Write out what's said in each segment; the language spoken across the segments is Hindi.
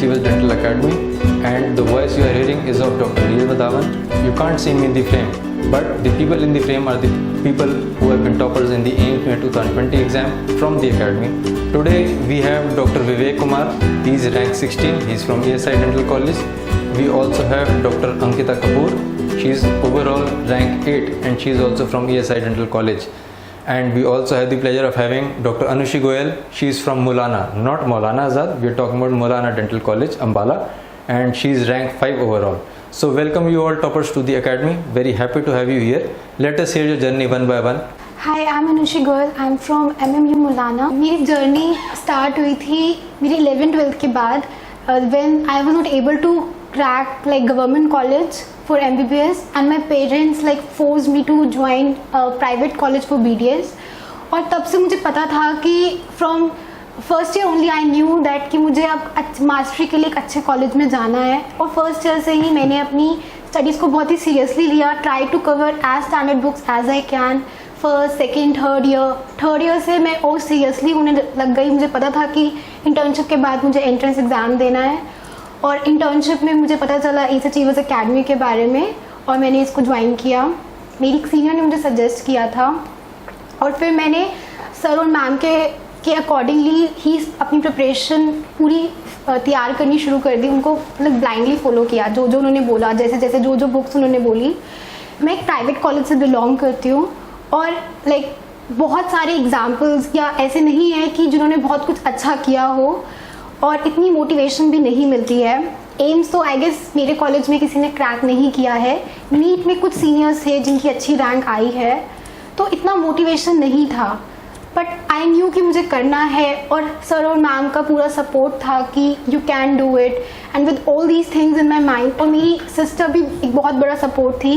Achievers Dental Academy, and the voice you are hearing is of Dr. Leel Vadhavan. You can't see me in the frame, but the people in the frame are the people who have been toppers in the AIMS May 2020 exam from the academy. Today we have Dr. Vivek Kumar. He is rank 16. He is from ESI Dental College. We also have Dr. Ankita Kapoor. She is overall rank 8 and she is also from ESI Dental College. And we also have the pleasure of having Dr. Anushi Goyal. She is from Maulana, not Maulana Azad. We are talking about Maulana Dental College, Ambala, and she is rank 5 overall. So welcome you all toppers to the academy. Very happy to have you here. Let us hear your journey one by one. Hi, I'm Anushi Goyal. I'm from MMU Maulana. मेरी जर्नी स्टार्ट हुई थी मेरी 11th-12th के बाद when I was not able to crack like government college for MBBS and my parents like forced me to join a private college for BDS. और तब से मुझे पता था कि from first year only I knew that कि मुझे अब मास्टरी के लिए एक अच्छे कॉलेज में जाना है. और फर्स्ट ईयर से ही मैंने अपनी स्टडीज़ को बहुत ही सीरियसली लिया. Try to cover as standard books as I can. First second third year से मैं और सीरियसली होने लग गई. मुझे पता था कि इंटर्नशिप के बाद मुझे एंट्रेंस एग्ज़ाम देना है. और इंटर्नशिप में मुझे पता चला एस अचीवर्स अकेडमी के बारे में और मैंने इसको ज्वाइन किया. मेरी सीनियर ने मुझे सजेस्ट किया था और फिर मैंने सर और मैम के अकॉर्डिंगली ही अपनी प्रिपरेशन पूरी तैयार करनी शुरू कर दी. उनको मतलब ब्लाइंडली फॉलो किया जो उन्होंने बोला, जैसे जो बुक्स उन्होंने बोली. मैं एक प्राइवेट कॉलेज से बिलोंग करती हूँ और लाइक बहुत सारे एग्जाम्पल्स या ऐसे नहीं है कि जिन्होंने बहुत कुछ अच्छा किया हो और इतनी मोटिवेशन भी नहीं मिलती है. एम्स तो आई गेस मेरे कॉलेज में किसी ने क्रैक नहीं किया है. नीट में कुछ सीनियर्स थे जिनकी अच्छी रैंक आई है, तो इतना मोटिवेशन नहीं था. बट आई न्यू कि मुझे करना है और सर और मैम का पूरा सपोर्ट था कि you can do it and with all these things in my mind. और मेरी सिस्टर भी एक बहुत बड़ा सपोर्ट थी.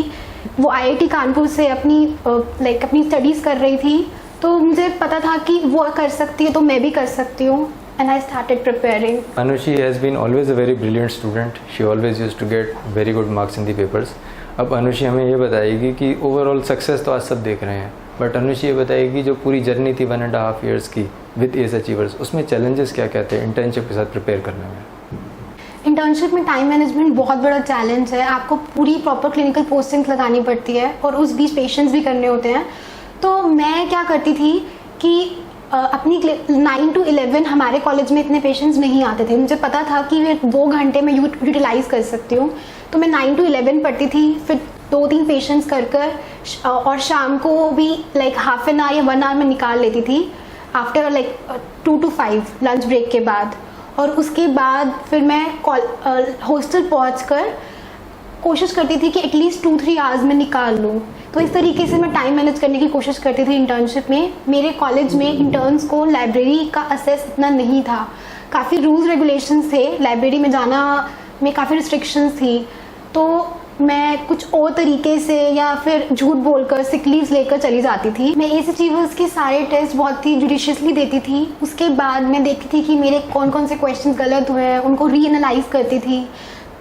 वो IIT कानपुर से अपनी स्टडीज़ कर रही थी, तो मुझे पता था कि वो कर सकती है तो मैं भी कर सकती हूँ. And I started preparing. Anushi has been always a very brilliant student. She always used to get very good marks in the papers. अब अनुषी हमें ये बताएगी कि ओवरऑल सक्सेस तो आज सब देख रहे हैं, बट अनुषी ये बताएगी जो पूरी जर्नी थी 1.5 years की विद एस अचीवर्स, उसमें चैलेंजेस क्या क्या थे इंटर्नशिप के साथ प्रिपेयर करने में. इंटर्नशिप में टाइम मैनेजमेंट बहुत बड़ा चैलेंज है. आपको पूरी प्रॉपर क्लिनिकल पोस्टिंग्स लगानी पड़ती है और उस बीच पेशेंट्स भी करने होते हैं. तो मैं क्या करती थी कि अपनी 9 to 11 हमारे कॉलेज में इतने पेशेंट्स नहीं आते थे. मुझे पता था कि मैं 2 घंटे में यूटिलाइज़ कर सकती हूँ, तो मैं 9 to 11 पढ़ती थी. फिर 2-3 पेशेंट्स कर और शाम को भी लाइक हाफ एन आवर या 1 hour में निकाल लेती थी after like 2 to 5 lunch break के बाद. और उसके बाद फिर मैं हॉस्टल पहुँच कोशिश करती थी कि एटलीस्ट 2-3 hours में निकाल लूँ. तो इस तरीके से मैं टाइम मैनेज करने की कोशिश करती थी इंटर्नशिप में. मेरे कॉलेज में इंटर्न्स को लाइब्रेरी का असेस इतना नहीं था. काफ़ी रूल्स रेगुलेशंस थे. लाइब्रेरी में जाना में काफ़ी रिस्ट्रिक्शंस थी. तो मैं कुछ और तरीके से या फिर झूठ बोलकर सिक लीव्स लेकर चली जाती थी. मैं एस अचीवर्स के सारे टेस्ट बहुत ही जुडिशियसली देती थी. उसके बाद मैं देखती थी कि मेरे कौन कौन से क्वेश्चन गलत हुए हैं, उनको रीएनालाइज करती थी.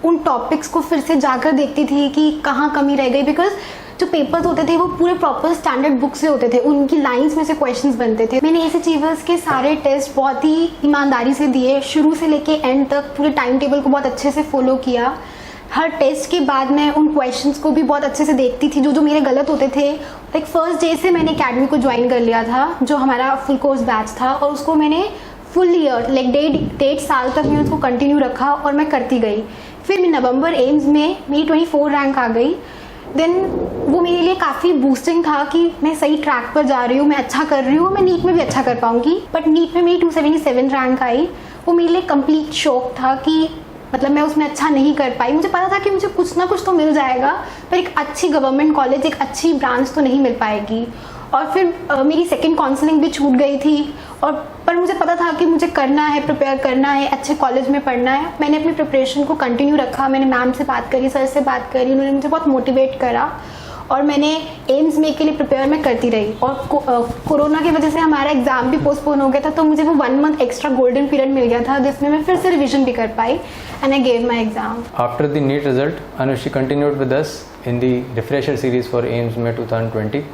उन टॉपिक्स को फिर से जाकर देखती थी कि कहाँ कमी रह गई. बिकॉज जो पेपर्स होते थे वो पूरे प्रॉपर स्टैंडर्ड बुक से होते थे, उनकी लाइंस में से क्वेश्चंस बनते थे. मैंने एस अचीवर्स के सारे टेस्ट बहुत ही ईमानदारी से दिए, शुरू से लेके एंड तक पूरे टाइम टेबल को बहुत अच्छे से फॉलो किया. हर टेस्ट के बाद मैं उन क्वेश्चंस को भी बहुत अच्छे से देखती थी जो मेरे गलत होते थे. लाइक फर्स्ट डे से मैंने अकेडमी को ज्वाइन कर लिया था, जो हमारा फुल कोर्स बैच था, और उसको मैंने फुल ईयर लाइक 1.5 साल तक मैं उसको कंटिन्यू रखा और मैं करती गई. फिर मैं नवंबर एम्स में मेरी 24 रैंक आ गई. देन वो मेरे लिए काफ़ी बूस्टिंग था कि मैं सही ट्रैक पर जा रही हूँ, मैं अच्छा कर रही हूँ, मैं नीट में भी अच्छा कर पाऊँगी. बट नीट में मेरी 277 रैंक आई. वो मेरे लिए कंप्लीट शॉक था कि मतलब मैं उसमें अच्छा नहीं कर पाई. मुझे पता था कि मुझे कुछ ना कुछ तो मिल जाएगा, पर एक अच्छी गवर्नमेंट कॉलेज, एक अच्छी ब्रांच तो नहीं मिल पाएगी. और फिर मेरी सेकंड काउंसलिंग भी छूट गई थी. पर मुझे पता था कि मुझे करना है, प्रिपेयर करना है, अच्छे कॉलेज में पढ़ना है. मैंने अपनी प्रिपरेशन को कंटिन्यू रखा. मैंने मैम से बात करी, सर से बात करी, उन्होंने मुझे बहुत मोटिवेट करा और मैंने एम्स में के लिए प्रिपेयर मैं करती रही. और कोरोना की वजह से हमारा एग्ज़ाम भी पोस्टपोन हो गया था, तो मुझे वो 1 month एक्स्ट्रा गोल्डन पीरियड मिल गया था जिसमें मैं फिर से रिविजन भी कर पाई. And I gave my exam. After the NEET result, Anushi continued with us in the refresher series for AIMS May 2020.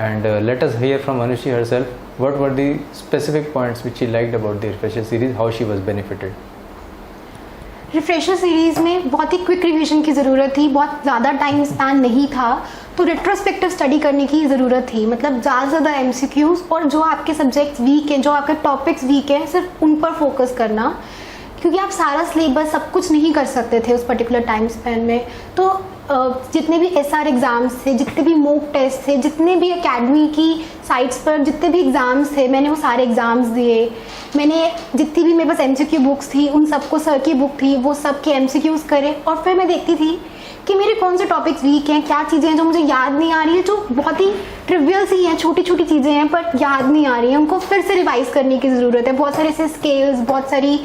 And let us hear from Anushi herself what were the specific points which she liked about the refresher series, how she was benefited. Refresher series में बहुत ही क्विक रिवीजन की ज़रूरत थी, बहुत ज़्यादा टाइम स्पैन नहीं था, तो रेट्रोस्पेक्टिव स्टडी करने की ज़रूरत थी। मतलब ज़्यादा से ज़्यादा एमसीक्यूज़ और जो आपके सब्जेक्ट्स वीक हैं, जो आपके टॉपिक्स वीक हैं, सिर्फ उन पर फोकस करना, क्योंकि आप सारा सिलेबस सब कुछ नहीं कर सकते थे उस पर्टिकुलर टाइम स्पैन में। तो जितने भी एसआर एग्ज़ाम्स थे, जितने भी मॉक टेस्ट थे, जितने भी एकेडमी की साइट्स पर जितने भी एग्ज़ाम्स थे, मैंने वो सारे एग्ज़ाम्स दिए। मैंने जितनी भी मेरे पास एमसीक्यू बुक्स थी, उन सबको सर की बुक थी, वो सब के एमसीक्यूज़ करे, और फिर मैं देखती थी कि मेरे कौन से टॉपिक्स वीक हैं, क्या चीज़ें हैं जो मुझे याद नहीं आ रही है, जो बहुत ही ट्रिवियल सी हैं, छोटी छोटी चीज़ें हैं पर याद नहीं आ रही हैं, उनको फिर से रिवाइज़ करने की ज़रूरत है। बहुत सारे ऐसे स्केल्स, बहुत सारी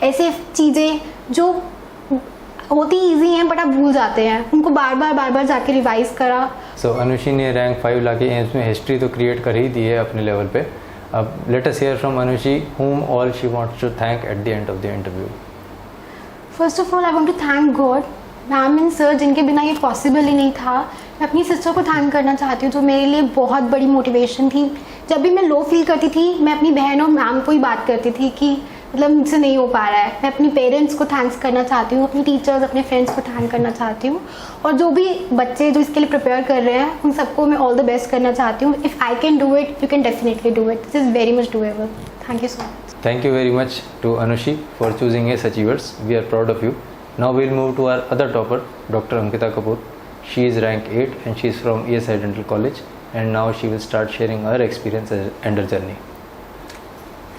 ऐसे चीज़ें जो होती ईजी हैं बट आप भूल जाते हैं, उनको बार बार जाके रिवाइज़ करा। सो अनुषी ने रैंक 5 लाके एम्स में हिस्ट्री तो क्रिएट कर ही दी है अपने लेवल पे। अब let us hear from Anushi whom all she wants to thank at the end of the interview. First of all I want to thank God, ma'am and sir, जिनके बिना ये पॉसिबल ही नहीं था। मैं अपनी सिस्टर को थैंक करना चाहती हूँ, जो मेरे लिए बहुत बड़ी मोटिवेशन थी। जब भी मैं लो फील करती थी, मैं अपनी बहन और मैम को ही बात करती थी कि मतलब मुझसे नहीं हो पा रहा है। मैं अपनी पेरेंट्स को थैंक्स करना चाहती हूँ, अपनी टीचर्स, अपने फ्रेंड्स को थैंक करना चाहती हूँ, और जो भी बच्चे जो इसके लिए प्रिपेयर कर रहे हैं उन सबको मैं ऑल द बेस्ट करना चाहती हूँ। If I can do it, you can definitely do it. This is very much doable. Thank you so much. Thank you very much to Anushi for choosing ACE Achievers. We are proud of you. Now we'll move to our other topper, Dr. Ankita Kapoor. She is rank 8 and she is from ESI Dental College, and now she will start sharing her experience and her journey.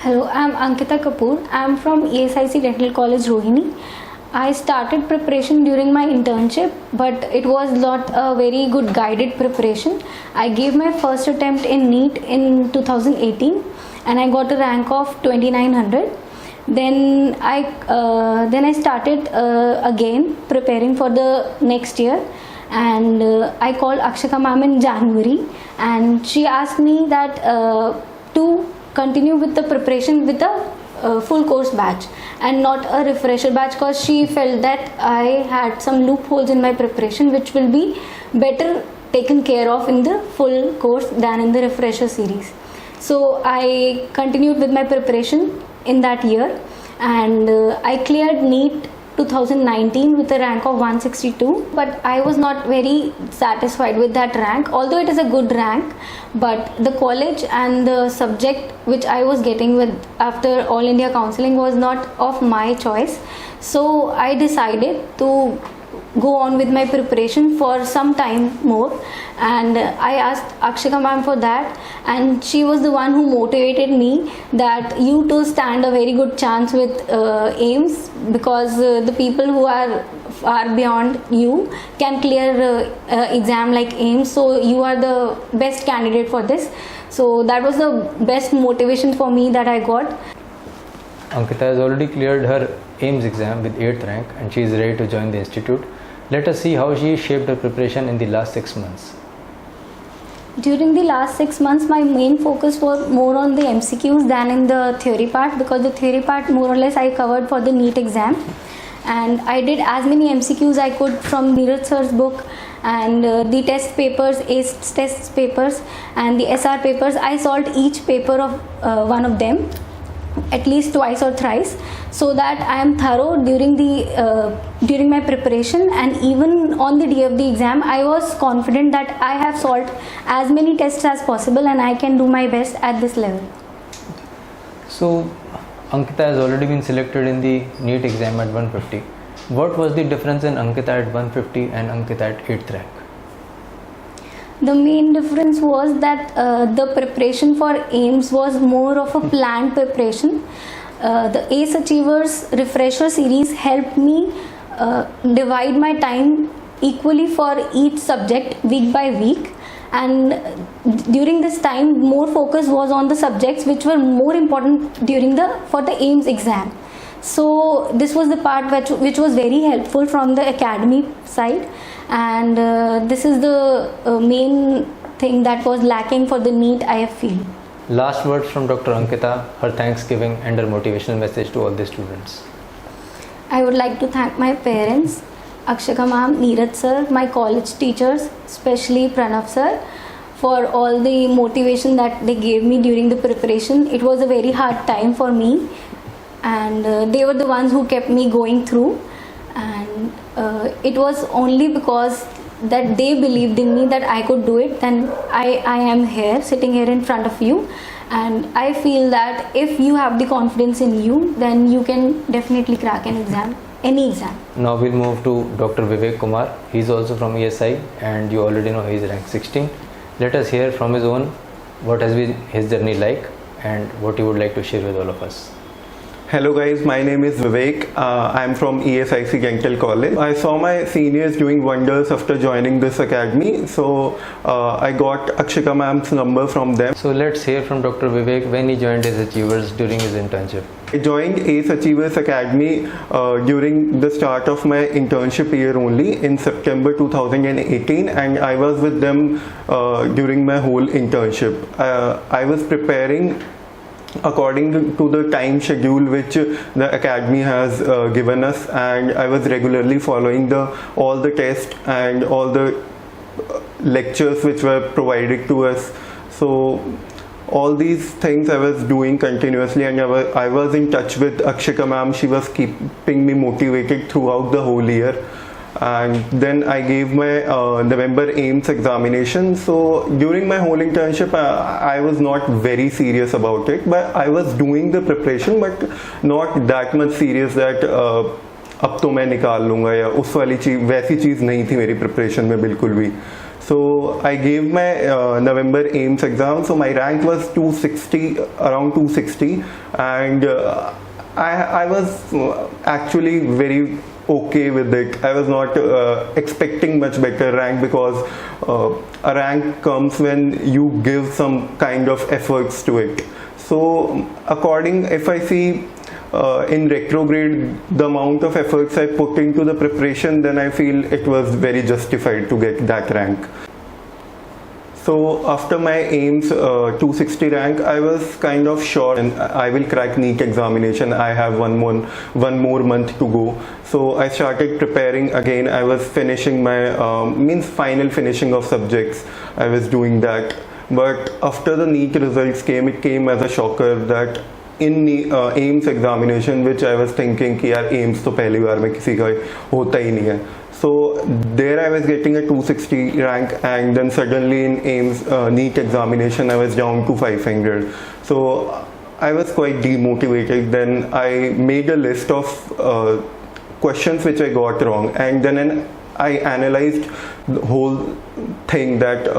Hello, I am Ankita Kapoor. I am from ESIC Dental College, Rohini. I started preparation during my internship, but it was not a very good guided preparation. I gave my first attempt in NEET in 2018 and I got a rank of 2900. Then I started again preparing for the next year, and I called Akshika ma'am in January, and she asked me that to continue with the preparation with a full course batch and not a refresher batch, because she felt that I had some loopholes in my preparation which will be better taken care of in the full course than in the refresher series. So I continued with my preparation in that year, and I cleared NEET 2019 with a rank of 162, but I was not very satisfied with that rank, although it is a good rank. But the college and the subject which I was getting with after All India Counselling was not of my choice, so I decided to go on with my preparation for some time more, and I asked Akshika ma'am for that, and she was the one who motivated me that you too stand a very good chance with AIIMS, because the people who are far beyond you can clear exam like AIIMS, so you are the best candidate for this. So that was the best motivation for me that I got. Ankita has already cleared her AIIMS exam with 8th rank and she is ready to join the institute. Let us see how she shaped her preparation in the last 6 months. During the last 6 months, my main focus was more on the MCQs than in the theory part, because the theory part more or less I covered for the NEET exam, and I did as many MCQs I could from Neeraj sir's book, and the test papers, ACE test papers and the SR papers. I solved each paper of one of them at least twice or thrice, so that I am thorough during my preparation, and even on the day of the exam I was confident that I have solved as many tests as possible and I can do my best at this level. So Ankita has already been selected in the NEET exam at 150. What was the difference in Ankita at 150 and Ankita at 8th rank? The main difference was that the preparation for AIIMS was more of a planned preparation. The ACE Achievers refresher series helped me divide my time equally for each subject week by week, and during this time more focus was on the subjects which were more important for the AIIMS exam. So this was the part which was very helpful from the academy side, and this is the main thing that was lacking for the NEET, I feel. Last words from Dr. Ankita, her thanksgiving and her motivational message to all the students. I would like to thank my parents, Akshika ma'am, Neeraj sir, my college teachers, especially Pranav sir, for all the motivation that they gave me during the preparation. It was a very hard time for me, and they were the ones who kept me going through. and it was only because that they believed in me that I could do it. Then I am here, sitting here in front of you, and I feel that if you have the confidence in you, then you can definitely crack an exam, any exam. Now we'll move to Dr. Vivek Kumar. He's also from ESI and you already know he's ranked 16. Let us hear from his own what has been his journey like and what he would like to share with all of us. Hello guys, my name is Vivek. I'm from ESIC Dental College. I saw my seniors doing wonders after joining this academy. So I got Akshika ma'am's number from them. So let's hear from Dr. Vivek when he joined Ace Achievers during his internship. I joined Ace Achievers Academy during the start of my internship year only in September 2018, and I was with them during my whole internship. I was preparing according to the time schedule which the academy has given us, and I was regularly following all the tests and all the lectures which were provided to us. So all these things I was doing continuously, and I was in touch with Akshika ma'am. She was keeping me motivated throughout the whole year. And then I gave my November AIMS examination. So during my whole internship I was not very serious about it, but I was doing the preparation but not that much serious that अब तो मैं निकाल लूँगा या उस वाली चीज़, वैसी चीज़ नहीं थी मेरी प्रिपरेशन में बिल्कुल भी. So I gave my November AIMS exam. So my rank was 260, around 260, and I was actually very okay with it. I was not expecting much better rank, because a rank comes when you give some kind of efforts to it. So if I see in retrograde the amount of efforts I put into the preparation, then I feel it was very justified to get that rank. So after my AIMS 260 rank, I was kind of sure and I will crack NEET examination. I have one more month to go. So I started preparing again. I was finishing my final finishing of subjects. I was doing that. But after the NEET results came, it came as a shocker that in AIMS examination, which I was thinking कि यार AIMS तो पहली बार में किसी का होता ही नहीं है. So there I was getting a 260 rank, and then suddenly in AIMS NEET examination I was down to 500. So I was quite demotivated. Then I made a list of questions which I got wrong, and then I analyzed the whole thing, that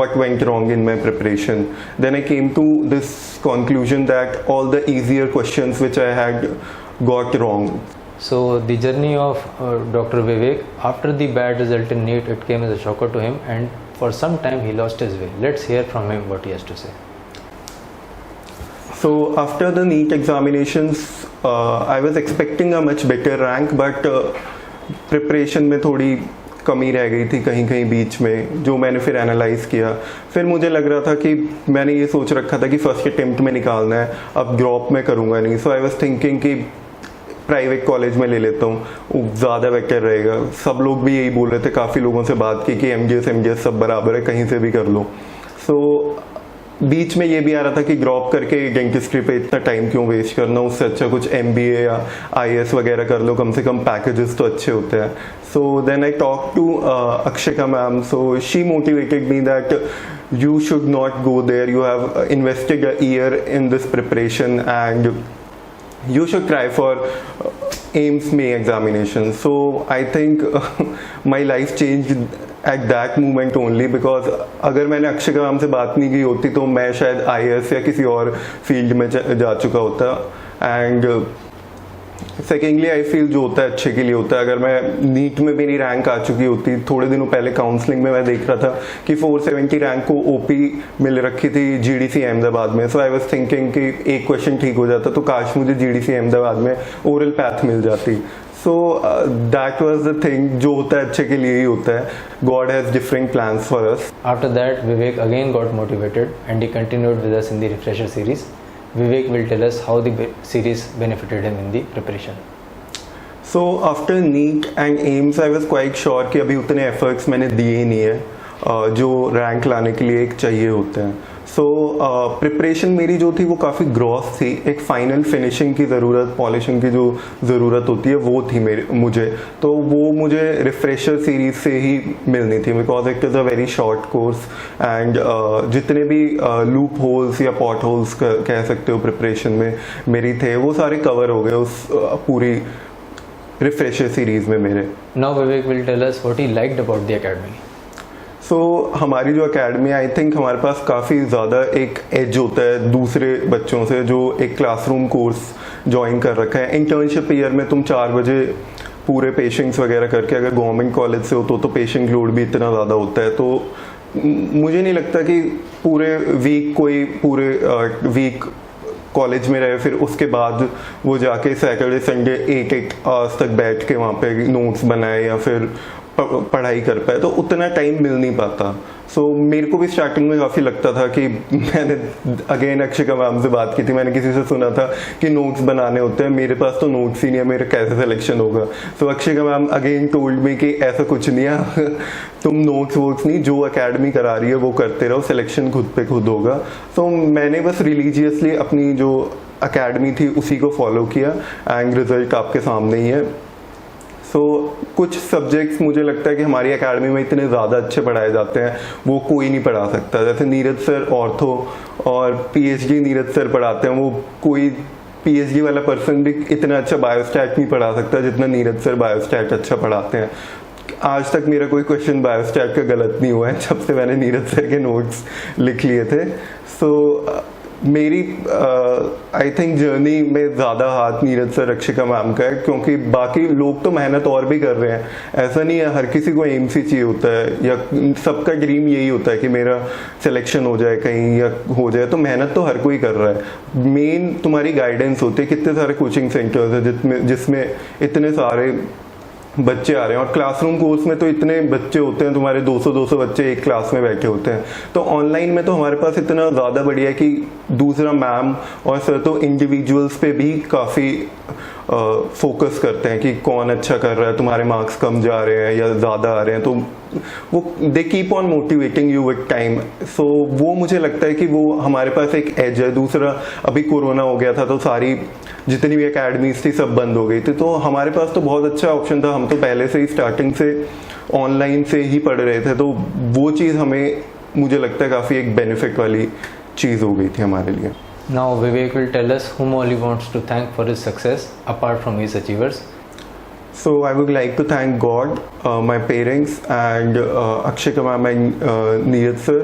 what went wrong in my preparation. Then I came to this conclusion that all the easier questions which I had got wrong. So the journey of Dr. Vivek, after the bad result in NEET, it came as a shocker to him, and for some time he lost his way. Let's hear from him what he has to say. So after the NEET examinations, I was expecting a much better rank, but preparation में थोड़ी कमी रह गई थी कहीं कहीं बीच में, जो मैंने फिर एनालाइज किया. फिर मुझे लग रहा था कि मैंने ये सोच रखा था कि फर्स्ट अटेम्प्ट में निकालना है, अब ड्रॉप में करूँगा नहीं. सो आई वाज थिंकिंग कि प्राइवेट कॉलेज में ले लेता हूँ, ज़्यादा बेटर रहेगा. सब लोग भी यही बोल रहे थे, काफ़ी लोगों से बात की कि एमजीएस सब बराबर है, कहीं से भी कर लो. सो बीच में ये भी आ रहा था कि ड्रॉप करके डेंटिस्ट्री पे इतना टाइम क्यों वेस्ट करना, उससे अच्छा कुछ एमबीए या आईएएस वगैरह कर लो, कम से कम पैकेजेस तो अच्छे होते हैं. So then I talk to Akshika ma'am. So she motivated me that you should not go there. You have invested a year in this preparation, and you should try for AIMS May examination. So I think my life changed at that moment only, because अगर मैंने अक्षिका मैम से बात नहीं की होती तो मैं शायद IAS या किसी और फील्ड में जा चुका होता. एंड सेकेंडली आई फील जो होता है अच्छे के लिए होता है. अगर मैं नीट में मेरी रैंक आ चुकी होती, थोड़े दिनों पहले काउंसलिंग में मैं देख रहा था कि 470 रैंक को ओपी मिल रखी थी जीडीसी अहमदाबाद में. सो आई वाज थिंकिंग कि एक क्वेश्चन ठीक हो जाता तो काश मुझे जीडीसी अहमदाबाद में ओरल पैथ मिल जाती. So that was the thing, जो होता है अच्छे के लिए ही होता है. God has different plans for us. After that, Vivek again got motivated and he continued with us in the refresher series. Vivek will tell us how the series benefited him in the preparation. So after NEET and AIMS I was quite sure कि अभी उतने efforts मैंने दिए ही नहीं है, जो रैंक लाने के लिए एक चाहिए होते हैं। सो प्रिपरेशन मेरी जो थी वो काफ़ी ग्रॉस थी, एक फाइनल फिनिशिंग की ज़रूरत, पॉलिशिंग की जो ज़रूरत होती है वो थी मुझे, तो वो मुझे रिफ्रेशर सीरीज से ही मिलनी थी, because it is a very short course and जितने भी लूप होल्स या पॉट होल्स कह सकते हो प्रिपरेशन में मेरी थे, वो सारे कवर हो गए उस पूरी रिफ्रेशर सीरीज में मेरे। Now Vivek will tell us what he liked about the academy. सो हमारी जो एकेडमी, आई थिंक हमारे पास काफ़ी ज़्यादा एक एज होता है दूसरे बच्चों से जो एक क्लासरूम कोर्स ज्वाइन कर रखा है। इंटर्नशिप ईयर में तुम 4 बजे पूरे पेशेंट्स वगैरह करके, अगर गवर्नमेंट कॉलेज से हो तो पेशेंट लोड भी इतना ज़्यादा होता है, तो मुझे नहीं लगता कि पूरे वीक कॉलेज में रहे, फिर उसके बाद वो जाके सैटरडे संडे 8 आवर्स तक बैठ के वहाँ पे नोट्स बनाए या फिर पढ़ाई कर पाए, तो उतना टाइम मिल नहीं पाता। सो मेरे को भी स्टार्टिंग में काफ़ी लगता था कि मैंने अगेन अक्षिका मैम से बात की थी, मैंने किसी से सुना था कि नोट्स बनाने होते हैं, मेरे पास तो नोट्स ही नहीं है, मेरा कैसे सिलेक्शन होगा। सो Akshika ma'am again told me कि ऐसा कुछ नहीं है, तुम नोट्स वोट्स नहीं, जो एकेडमी करा रही है वो करते रहो, सिलेक्शन खुद पे खुद होगा। सो मैंने बस रिलीजियसली अपनी जो एकेडमी थी उसी को फॉलो किया एंड रिजल्ट आपके सामने ही है। सो कुछ सब्जेक्ट्स मुझे लगता है कि हमारी एकेडमी में इतने ज़्यादा अच्छे पढ़ाए जाते हैं वो कोई नहीं पढ़ा सकता। जैसे नीरज सर ऑर्थो और पीएचडी नीरज सर पढ़ाते हैं, वो कोई पीएचडी वाला पर्सन भी इतना अच्छा बायोस्टैट नहीं पढ़ा सकता जितना नीरज सर बायोस्टैट अच्छा पढ़ाते हैं। आज तक मेरा कोई क्वेश्चन बायोस्टैट का गलत नहीं हुआ है जब से मैंने नीरज सर के नोट्स लिख लिए थे। सो मेरी आई थिंक जर्नी में ज़्यादा हाथ नीरज सर अक्षिका मैम का है, क्योंकि बाकी लोग तो मेहनत और भी कर रहे हैं, ऐसा नहीं है, हर किसी को एम्स ही चाहिए होता है या सबका ड्रीम यही होता है कि मेरा सिलेक्शन हो जाए कहीं या हो जाए, तो मेहनत तो हर कोई कर रहा है। मेन तुम्हारी गाइडेंस होती है, कितने सारे कोचिंग सेंटर्स है जिसमें इतने सारे बच्चे आ रहे हैं, और क्लासरूम कोर्स में तो इतने बच्चे होते हैं, तुम्हारे 200 बच्चे एक क्लास में बैठे होते हैं। तो ऑनलाइन में तो हमारे पास इतना ज़्यादा बढ़िया है कि दूसरा मैम और सर तो इंडिविजुअल्स पे भी काफ़ी फोकस करते हैं कि कौन अच्छा कर रहा है, तुम्हारे मार्क्स कम जा रहे हैं या ज़्यादा आ रहे हैं, तो वो they keep on motivating you with time. So वो मुझे लगता है कि वो हमारे पास एक एज है। दूसरा, अभी कोरोना हो गया था तो सारी जितनी भी एकेडमीज थी सब बंद हो गई थी, तो हमारे पास तो बहुत अच्छा ऑप्शन था, हम तो पहले से ही स्टार्टिंग से ऑनलाइन से ही पढ़ रहे थे, तो वो चीज़ हमें मुझे लगता है काफ़ी एक बेनिफिट वाली चीज़ हो गई थी हमारे लिए। Now Vivek will tell us whom all he wants to thank for his success apart from his achievers. So I would like to thank God, my parents and Akshika ma'am and Neeraj sir,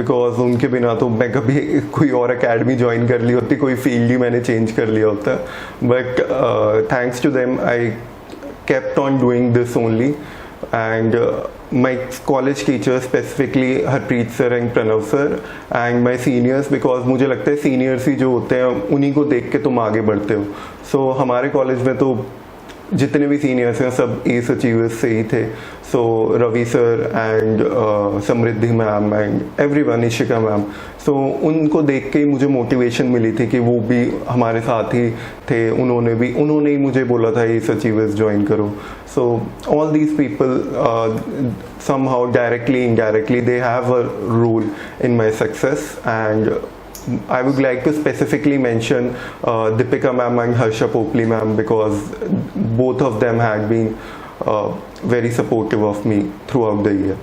because उनके बिना तो मैं कभी कोई और एकेडमी ज्वाइन कर ली होती, कोई फील्ड ही मैंने चेंज कर लिया होता। But thanks to them I kept on doing this only, and my college teachers, specifically Harpreet sir and Pranav sir, and my seniors, because मुझे लगता है सीनियर्स ही जो होते हैं उन्हीं को देख के तुम आगे बढ़ते हो। सो हमारे कॉलेज में तो जितने भी सीनियर्स हैं सब एस अचीवर्स से ही थे। So Ravi sir and Samriddhi ma'am and everyone, Ishika ma'am, so उनको देख के ही मुझे मोटिवेशन मिली थी कि वो भी हमारे साथ ही थे, उन्होंने ही मुझे बोला था एस अचीवर्स ज्वाइन करो। So all these people somehow directly, indirectly, they have a role in my success, and I would like to specifically mention Deepika ma'am and Harsha Popli ma'am, because both of them had been very supportive of me throughout the year.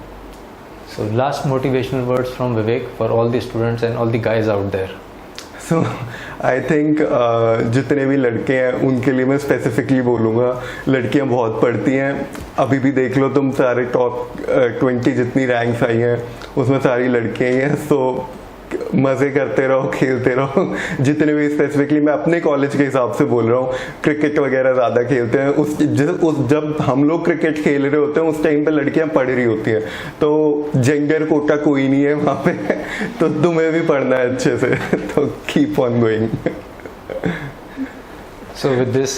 So last motivational words from Vivek for all the students and all the guys out there. So I think जितने भी लड़के हैं उनके लिए मैं स्पेसिफिकली बोलूँगा, लड़कियां बहुत पढ़ती हैं, अभी भी देख लो तुम सारे टॉप 20 जितनी रैंक्स आई हैं उसमें सारी लड़कियां ही हैं। सो मज़े करते रहो, खेलते रहो। जितने भी, स्पेसिफिकली मैं अपने कॉलेज के हिसाब से बोल रहा हूँ, क्रिकेट वगैरह ज़्यादा खेलते हैं। जब हम लोग क्रिकेट खेल रहे होते हैं उस टाइम पे लड़कियां पढ़ रही होती हैं, तो जेंडर कोटा कोई नहीं है वहाँ पे, तो तुम्हें भी पढ़ना है अच्छे से, तो keep on going. So with this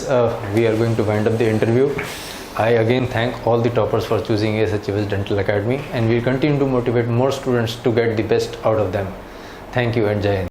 we are going to wind up the interview. I again thank all the toppers for choosing AS Achievers Dental Academy, and we will continue to motivate more students to get the best out of them. Thank you and Jai Hind.